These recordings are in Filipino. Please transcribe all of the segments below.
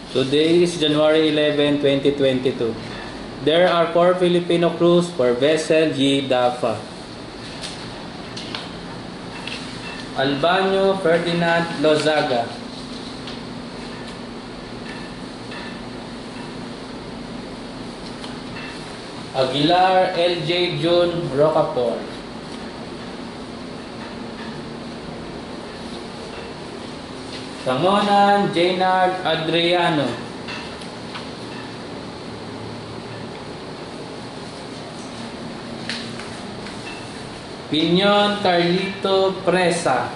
Today is January 11, 2022. There are 4 Filipino crews for vessel G. Dafa. Albanyo Ferdinand Lozaga. Aguilar L.J. June Rocaport. Sangonan Jaynard Adriano. Pinyon Carlito Presa.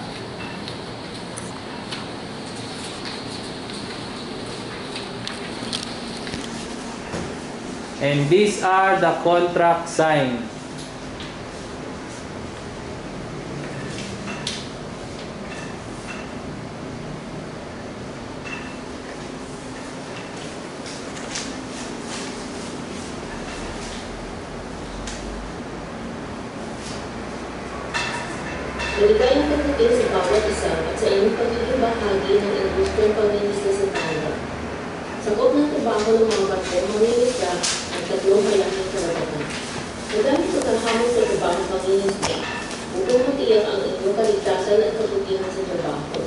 And these are the contract signed. Maligayang pagdating sa bawat isa at sa inyong pagiging bahagi ng industriyang pangingisda sa Tanda. Sakop ng trabaho ng mga barkong mangingisda at 3 malaking karagatan. Madaming pagkahamon sa trabaho pangingisda upang matiyak ang inyong kaligtasan at kabutihan sa trabaho.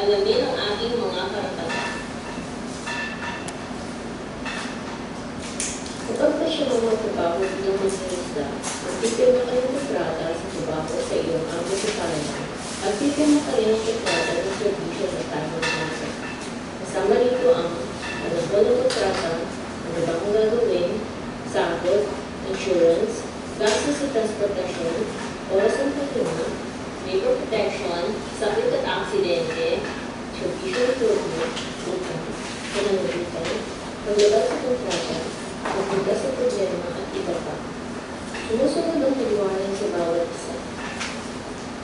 Alamin ang ating mga karapatan. Kapag pa siya mga trabaho bilang mangingisda, magpipirma kayo ng kontrata sa trabaho sa iyong amo sa Canada at pipirma kayo ng kontrata ng servisyo sa tamang bansa. Kasama rito ang alam ng kontrata, ano ba kung gagawin, sahod, insurance, gastos sa transportasyon, oras ng pahinga, labor protection, sakit at aksidente, servisyo ng turno, utang, panangulitan, paglabas sa kontrata, pagpunta sa problema at iba pa. Sumusunod ang pagwanan sa bawat isa.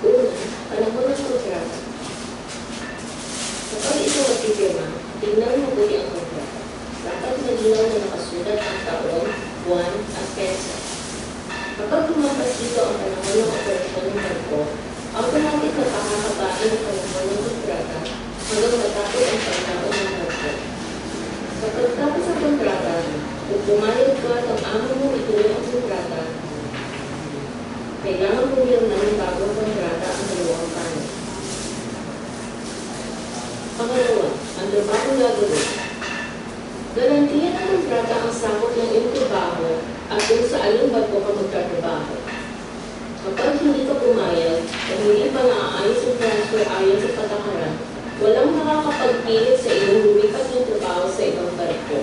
Una, panahon ng kontrata. Kapag ito ang pipirma, tingnan mabuti ang kontrata. Dapat malinaw na nakasulat ang taon, buwan, at pesa. Kapag lumampas dito ang panahon ng operasyon ng barko, automatic na pakakabain ang panahon ng kontrata hanggang matapos ang pagtaon ng barko. Kapag tapos ang kontrata, kung pumayag ka at ang amo mo ituloy ang kontrata, kailangan mo niyang ng bagong kontrata ang dalawang panig. Pangalawa, ang trabahong gagawin. Garantiyan ng kontrata ang sakot ng iyong trabaho at kung sa alin barko ka magtatrabaho. Kapag hindi ka pumayag at hindi pa naaayos ang transfer ayon sa patakaran, walang makakapagpilit sa iyong lumipat ng trabaho sa ibang barko.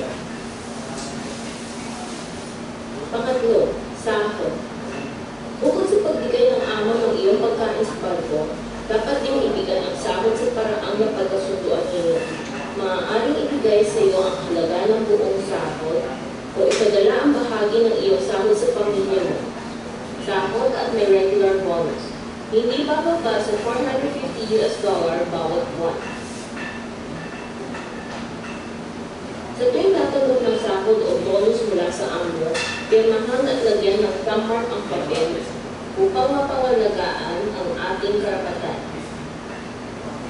Pangatlo, sahod. Bukod sa pagbigay ng amo ng iyong pagkain sa barko, dapat din ibigay ang sahod sa paraang napagkasunduan ninyo. Maaaring ibigay sa iyo ang halaga ng buong sahod o ipadala ang bahagi ng iyong sahod sa pamilya mo. Sahod at may regular bonus. Hindi bababa sa $450 bawat buwan. Sa tuwing tatanggap ng sahod o bonus mula sa amo, pirmahan at lagyan ng thumbmark ang papel upang mapangalagaan ang ating karapatan.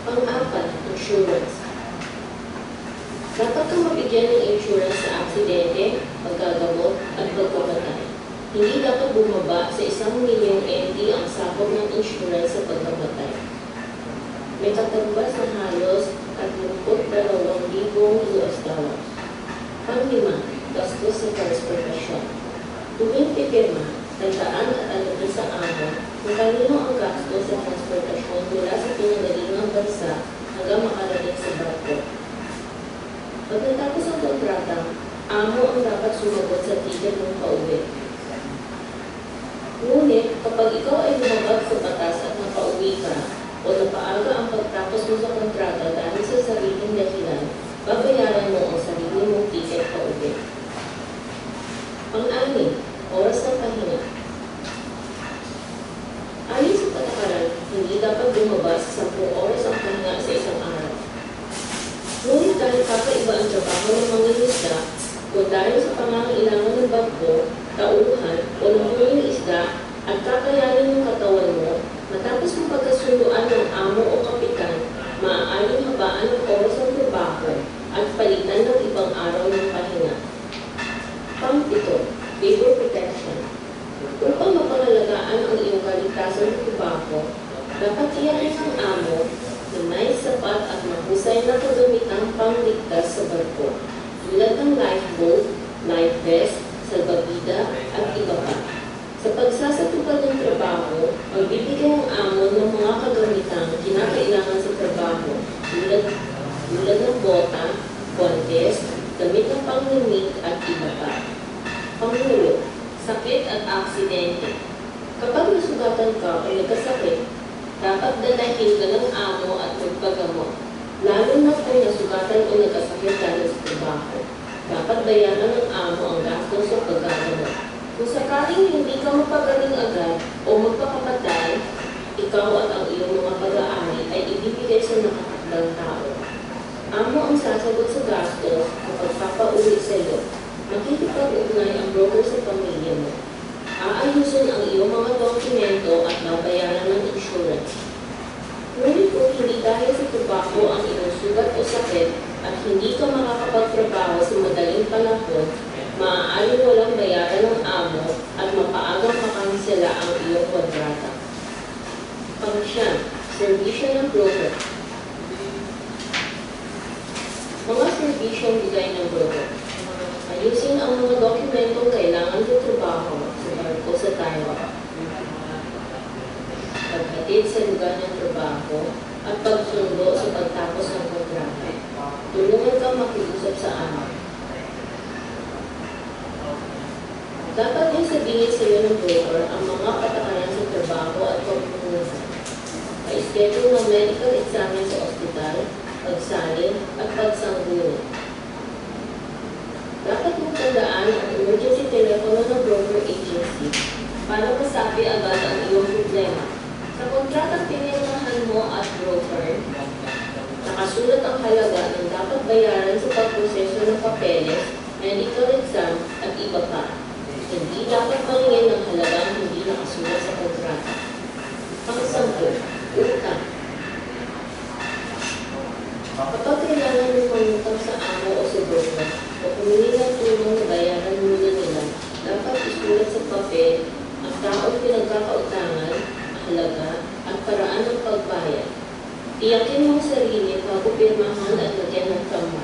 Pang-apat, insurance. Dapat kang mabigyan ng insurance sa aksidente, paggagamot, at pagkamatay. Hindi dapat bumaba sa 1 milyong NT ang sakop ng insurance sa pagkamatay. May katumbas na halos $32,000. Pang-lima, gastos sa transportasyon. Tuwing pipirma, tandaan at alamin sa amo kung kanino ang gastos sa transportasyon mula sa pinagalingang bansa hanggang makarating sa barko. Pagkatapos ang kontrata, amo ang dapat sumagot sa ticket ng pauwi. Ngunit, kapag ikaw ay lumabag sa batas at napauwi ka o napaaga ang pagtapos mo sa kontrata dahil sa sariling dahilan, babayaran mo ang sarili mong ticket pauwi. Pang-anim, oras ng pahinga. Ayon sa patakaran, hindi dapat bumaba sa 10 oras ang pahinga sa isang araw. Ngunit dahil kakaiba ang trabaho ng mangingisda, o dahil sa pangangailangan ng barko, tauhan, o ng isda, at kakayanin ng katawan mo, matapos ang pagkasunduan ng amo o kapitan, maaaring habaan ng oras ng trabaho at palitan ng ang araw ng pahinga. Pang-7, labor protection. Upang mapangalagaan ang iyong kaligtasan sa tobacco, dapat tiyakin ng amo na may sapat at mahusay na kagamitang pangligtas sa barko, tulad ng lifeboat, life vest, salbabida, at iba pa. Sa pagsasatupad ng trabaho, magbibigay ang amo ng mga kagamitang kinakailangan sa trabaho, tulad ng bota, contest, damit ng panglimit, at iba pa. Pangulo, sakit at aksidente. Kapag nasugatan ka o nagkasakit, dapat dalahin ka ng amo at magpagamot, lalo na kung nasugatan o nagkasakit dahil sa trabaho. Dapat bayaran ng amo ang gastos sa paggagamot. Kung sakaling hindi ka mapagaling agad o magpakamatay, ikaw at ang iyong mga pag-aari ay ibibigay sa nakatakdang tao. Amo ang sasagot sa gastos kapag papauwi sa iyo. Makikipag-ugnay ang broker sa pamilya mo. Aayusin ang iyong mga dokumento at babayaran ng insurance. Ngunit kung hindi dahil sa tobacco ang iyong sugat o sakit at hindi ka makakapagtrabaho sa madaling panahon, maaaring walang bayaran ng amo at mapaagang makansela ang iyong kontrata. Pang-9, serbisyo ng broker. Mga serbisyong bigay ng broker. Ayusin ang mga dokumentong kailangan sa trabaho sa barko sa Taiwan. Paghatid sa lugar ng trabaho at pagsundo sa pagtapos ng kontrata. Tulungan kang makiusap sa amo. Dapat din sabihin sa iyo ng broker ang mga patakaran sa trabaho at pagpupunan. Pa-schedule ng medical examen sa ospital, pagsalin at pagsangguni. Dapat mong tandaan ang emergency telepono ng broker agency para masabi agad ang iyong problema. Sa kontratang pinirmahan mo at broker, nakasulat ang halaga ng dapat bayaran sa pagproseso ng papeles, medical exam at iba pa. Hindi dapat maningin ng halagang hindi nakasulat sa kontrata. Pang-10, utang. Kapag kailangan mo mangutang sa amo o sa broker, o kumili ng tulong na bayaran muna nila, dapat isulat sa papel ang taong pinagkakautangan, halaga, at paraan ng pagbayad. Tiyakin mo ang sarili bago pirmahan at lagyan ng tama.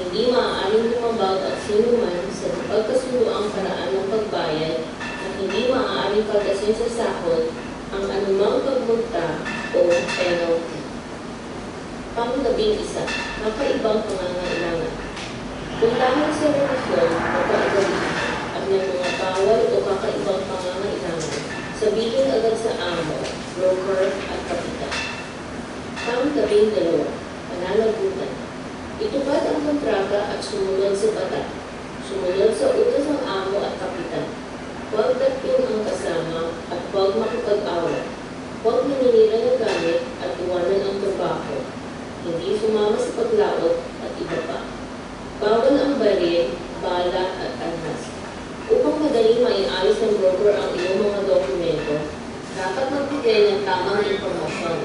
Hindi maaaring lumabag at sinuman sa pagkasuloang paraan ng pagbayad at hindi maaaring pagkasin sa sahod ang anumang pagmunta o penalty. Pang-11, makaibang pangangailangan. Kung dahil sa relasyon o kaagalingan at may mga bawal o kakaibang pangangailangan, sabihin agad sa amo, broker at kapitan. Pang-12, pananagutan. Itupad ang kontrata at sumunod sa bata. Sumunod sa utos ng amo at kapitan. Huwag dating ang kasama at huwag makipag-away. Huwag maninira ng gamit at iwanan ang trabaho. Hindi sumama sa paglaot at iba pa. Bawal ang baril, bala at armas. Upang madaling maiayos ng broker ang iyong mga dokumento, dapat magbigay ng tamang impormasyon.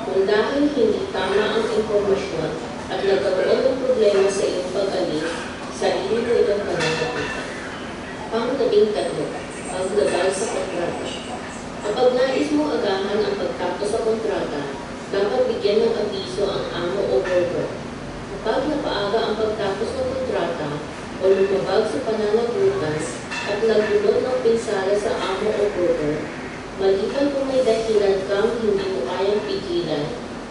Kung dahil hindi tama ang impormasyon at nagkaroon ng problema sa iyong pag-alis, sarili mo itong pananagutan. Pang-13, paglabag sa kontrata. Kapag nais mo agahan ang pagtapos sa kontrata, dapat bigyan ng abiso ang amo o broker. Kapag napaaga ang pagtapos ng kontrata o lumabag sa pananagutan at naglunod ng pinsala sa amo o broker, maliban kung may dahilan kang hindi mo kayang pigilan,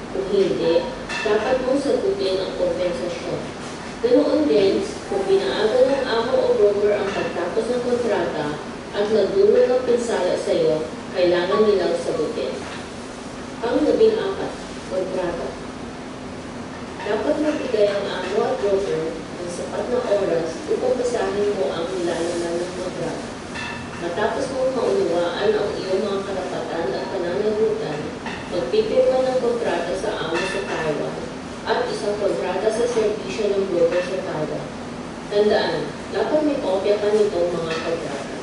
kung hindi, dapat mong sagutin ang kompensasyon. Ganoon din, kung pinaaga ng amo o broker ang pagtapos ng kontrata at naglunod ng pinsala sa iyo, kailangan nilang sagutin. Pang-14, kontrata. Dapat magbigay ang amo at broker ng sapat na oras upang basahin mo ang nilalaman ng kontrata. Matapos mong maunawaan ang iyong mga karapatan at pananagutan, magpipirma ng kontrata sa amo sa Taiwan at isang kontrata sa serbisyo ng broker sa Taiwan. Tandaan, dapat may kopya ka nitong mga kontrata.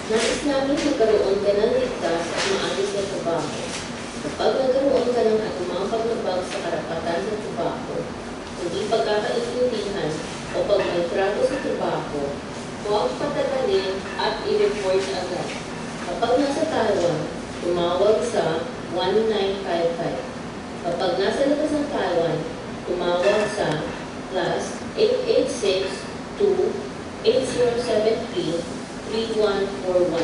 Nais namin magkaroon ka ng ligtas at maayos na trabaho. Kapag nagkaroon ka ng anumang paglabag sa karapatan sa trabaho, hindi pagkakaintindihan, kunin at i-report agad. Kapag nasa Taiwan, tumawag sa 1955. Kapag nasa labas ng Taiwan, tumawag sa +886-2-8073-3141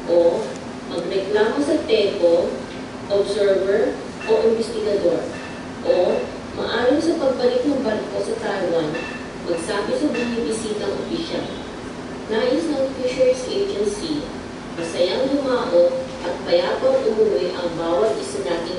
o magreklamo sa TECO, observer o investigador o maayon sa pagbalik ng barko sa Taiwan, magsabi sa bumibisitang opisyal. Nais ng Fisheries Agency, masayang lumao at payapang umuwi ang bawat isa nating